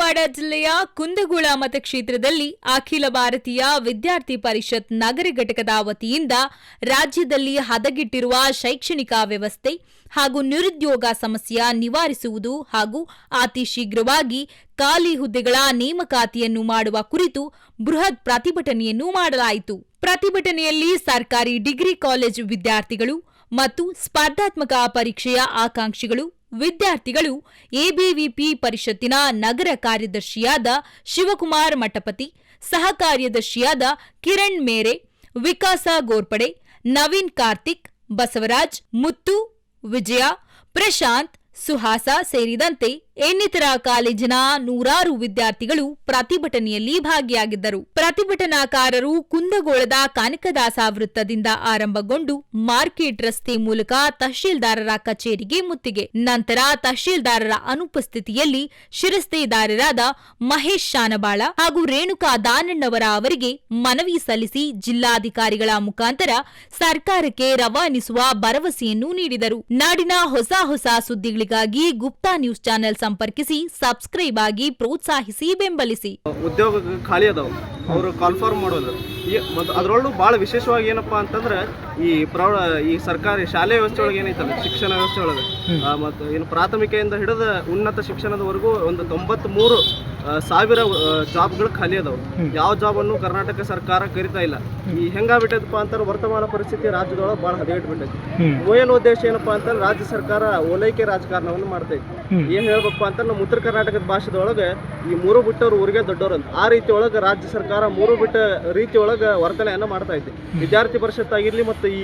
ಧಾರವಾಡ ಜಿಲ್ಲೆಯ ಕುಂದಗೋಳ ಮತಕ್ಷೇತ್ರದಲ್ಲಿ ಅಖಿಲ ಭಾರತೀಯ ವಿದ್ಯಾರ್ಥಿ ಪರಿಷತ್ ನಗರ ಘಟಕದ ವತಿಯಿಂದ ರಾಜ್ಯದಲ್ಲಿ ಹದಗೆಟ್ಟಿರುವ ಶೈಕ್ಷಣಿಕ ವ್ಯವಸ್ಥೆ ಹಾಗೂ ನಿರುದ್ಯೋಗ ಸಮಸ್ಯೆ ನಿವಾರಿಸುವುದು ಹಾಗೂ ಅತಿ ಶೀಘ್ರವಾಗಿ ಖಾಲಿ ಹುದ್ದೆಗಳ ನೇಮಕಾತಿಯನ್ನು ಮಾಡುವ ಕುರಿತು ಬೃಹತ್ ಪ್ರತಿಭಟನೆಯನ್ನು ಮಾಡಲಾಯಿತು. ಪ್ರತಿಭಟನೆಯಲ್ಲಿ ಸರ್ಕಾರಿ ಡಿಗ್ರಿ ಕಾಲೇಜು ವಿದ್ಯಾರ್ಥಿಗಳು ಮತ್ತು ಸ್ಪರ್ಧಾತ್ಮಕ ಪರೀಕ್ಷೆಯ ಆಕಾಂಕ್ಷಿಗಳು, ವಿದ್ಯಾರ್ಥಿಗಳು, ಎಬಿವಿಪಿ ಪರಿಷತ್ತಿನ ನಗರ ಕಾರ್ಯದರ್ಶಿಯಾದ ಶಿವಕುಮಾರ್ ಮಠಪತಿ, ಸಹ ಕಾರ್ಯದರ್ಶಿಯಾದ ಕಿರಣ್ ಮೇರೆ, ವಿಕಾಸ ಗೋರ್ಪಡೆ, ನವೀನ್ ಕಾರ್ತಿಕ್, ಬಸವರಾಜ್, ಮುತ್ತು, ವಿಜಯ, ಪ್ರಶಾಂತ್, ಸುಹಾಸ ಸೇರಿದಂತೆ ಇನ್ನಿತರ ಕಾಲೇಜಿನ ನೂರಾರು ವಿದ್ಯಾರ್ಥಿಗಳು ಪ್ರತಿಭಟನೆಯಲ್ಲಿ ಭಾಗಿಯಾಗಿದ್ದರು. ಪ್ರತಿಭಟನಾಕಾರರು ಕುಂದಗೋಳದ ಕನಕದಾಸ ವೃತ್ತದಿಂದ ಆರಂಭಗೊಂಡು ಮಾರ್ಕೆಟ್ ರಸ್ತೆ ಮೂಲಕ ತಹಶೀಲ್ದಾರರ ಕಚೇರಿಗೆ ಮುತ್ತಿಗೆ. ನಂತರ ತಹಶೀಲ್ದಾರರ ಅನುಪಸ್ಥಿತಿಯಲ್ಲಿ ಶಿರಸ್ತೇದಾರರಾದ ಮಹೇಶ್ ಶಾನಬಾಳ ಹಾಗೂ ರೇಣುಕಾ ದಾನಣ್ಣವರ ಅವರಿಗೆ ಮನವಿ ಸಲ್ಲಿಸಿ ಜಿಲ್ಲಾಧಿಕಾರಿಗಳ ಮುಖಾಂತರ ಸರ್ಕಾರಕ್ಕೆ ರವಾನಿಸುವ ಭರವಸೆಯನ್ನು ನೀಡಿದರು. ನಾಡಿನ ಹೊಸ ಸುದ್ದಿಗಳಿಗಾಗಿ ಗುಪ್ತಾ ನ್ಯೂಸ್ ಚಾನೆಲ್ ಸಂಪರ್ಕಿಸಿ, ಸಬ್ಸ್ಕ್ರೈಬ್ ಆಗಿ, ಪ್ರೋತ್ಸಾಹಿಸಿ, ಬೆಂಬಲಿಸಿ. ಉದ್ಯೋಗ ಖಾಲಿ ಅದಾವ, ಅವರು ಕಾಲ್ಫಾರ್ಮ್ ಮಾಡೋದು. ಅದರೊಳಗೂ ಭಾಳ ವಿಶೇಷವಾಗಿ ಏನಪ್ಪಾ ಅಂತಂದ್ರೆ ಈ ಸರ್ಕಾರಿ ಶಾಲೆ ವ್ಯವಸ್ಥೆ ಒಳಗೆ ಏನೈತಲ್ಲ, ಶಿಕ್ಷಣ ವ್ಯವಸ್ಥೆ ಒಳಗೆ ಮತ್ತು ಏನು ಪ್ರಾಥಮಿಕೆಯಿಂದ ಹಿಡಿದ ಉನ್ನತ ಶಿಕ್ಷಣದವರೆಗೂ ಒಂದು 93,000 ಜಾಬ್ಗಳು ಖಾಲಿ ಅದಾವೆ. ಯಾವ ಜಾಬನ್ನು ಕರ್ನಾಟಕ ಸರ್ಕಾರ ಕರಿತಾ ಇಲ್ಲ. ಈ ಹೆಂಗಾಗ್ಬಿಟ್ಟದಪ್ಪ ಅಂತಂದ್ರೆ ವರ್ತಮಾನ ಪರಿಸ್ಥಿತಿ ರಾಜ್ಯದೊಳಗೆ ಭಾಳ ಹದಗೆಟ್ಬಿಟ್ಟೈತಿ. ಮೇನ್ ಉದ್ದೇಶ ಏನಪ್ಪಾ ಅಂತಂದ್ರೆ ರಾಜ್ಯ ಸರ್ಕಾರ ಓಲೈಕೆ ರಾಜಕಾರಣವನ್ನು ಮಾಡ್ತೈತಿ. ಏನ್ ಹೇಳ್ಬೇಕಪ್ಪ ಅಂತಂದ್ರೆ ನಮ್ಮ ಉತ್ತರ ಕರ್ನಾಟಕದ ಭಾಷೆದೊಳಗೆ ಈ ಮೂರು ಬಿಟ್ಟವ್ರು ಊರಿಗೆ ದೊಡ್ಡವ್ರು ಅಂತ, ಆ ರೀತಿ ಒಳಗೆ ರಾಜ್ಯ ಸರ್ಕಾರ ಮೂರು ಬಿಟ್ಟ ರೀತಿ ಒಳಗೆ ವರ್ತನೆಯನ್ನು ಮಾಡ್ತಾ ಐತಿ. ವಿದ್ಯಾರ್ಥಿ ಪರಿಷತ್ ಆಗಿರ್ಲಿ ಮತ್ತು ಈ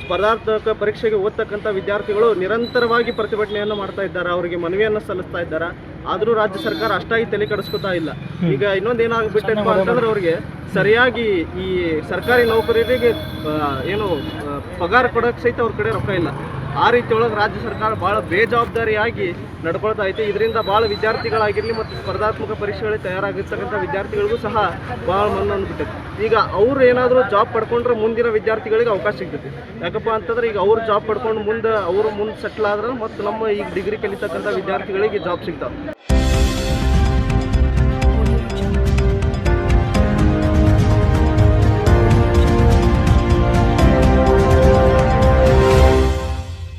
ಸ್ಪರ್ಧಾತ್ಮಕ ಪರೀಕ್ಷೆಗೆ ಓದ್ತಕ್ಕಂಥ ವಿದ್ಯಾರ್ಥಿಗಳು ನಿರಂತರವಾಗಿ ಪ್ರತಿಭಟನೆಯನ್ನು ಮಾಡ್ತಾ ಇದ್ದಾರೆ, ಅವರಿಗೆ ಮನವಿಯನ್ನು ಸಲ್ಲಿಸ್ತಾ ಇದ್ದಾರೆ. ಆದರೂ ರಾಜ್ಯ ಸರ್ಕಾರ ಅಷ್ಟಾಗಿ ತಲೆ ಕೆಡಿಸ್ಕೊತಾ ಇಲ್ಲ. ಈಗ ಇನ್ನೊಂದು ಏನಾಗ್ಬಿಟ್ಟಪ್ಪ ಅಂತಂದ್ರೆ ಅವ್ರಿಗೆ ಸರಿಯಾಗಿ ಈ ಸರ್ಕಾರಿ ನೌಕರರಿಗೆ ಏನು ಪಗಾರ ಕೊಡೋಕೆ ಸಹಿತ ಅವ್ರ ಕಡೆ ರೊಕ್ಕ ಇಲ್ಲ. ಆ ರೀತಿ ಒಳಗೆ ರಾಜ್ಯ ಸರ್ಕಾರ ಭಾಳ ಬೇಜವಾಬ್ದಾರಿಯಾಗಿ ನಡ್ಕೊಳ್ತಾ ಐತೆ. ಇದರಿಂದ ಭಾಳ ವಿದ್ಯಾರ್ಥಿಗಳಾಗಿರಲಿ ಮತ್ತು ಸ್ಪರ್ಧಾತ್ಮಕ ಪರೀಕ್ಷೆಗಳಿಗೆ ತಯಾರಾಗಿರ್ತಕ್ಕಂಥ ವಿದ್ಯಾರ್ಥಿಗಳಿಗೂ ಸಹ ಭಾಳ ಮಣ್ಣು ಅಂದ್ಬಿಟ್ಟೈತಿ. ಈಗ ಅವ್ರು ಏನಾದರೂ ಜಾಬ್ ಪಡ್ಕೊಂಡ್ರೆ ಮುಂದಿನ ವಿದ್ಯಾರ್ಥಿಗಳಿಗೆ ಅವಕಾಶ ಸಿಗ್ತೈತಿ. ಯಾಕಪ್ಪ ಅಂತಂದ್ರೆ ಈಗ ಅವ್ರು ಜಾಬ್ ಪಡ್ಕೊಂಡು ಮುಂದೆ ಸೆಟ್ಲ್ ಆದ್ರೆ ಮತ್ತು ನಮ್ಮ ಈಗ ಡಿಗ್ರಿ ಕಲಿತಕ್ಕಂಥ ವಿದ್ಯಾರ್ಥಿಗಳಿಗೆ ಜಾಬ್ ಸಿಗ್ತಾವೆ.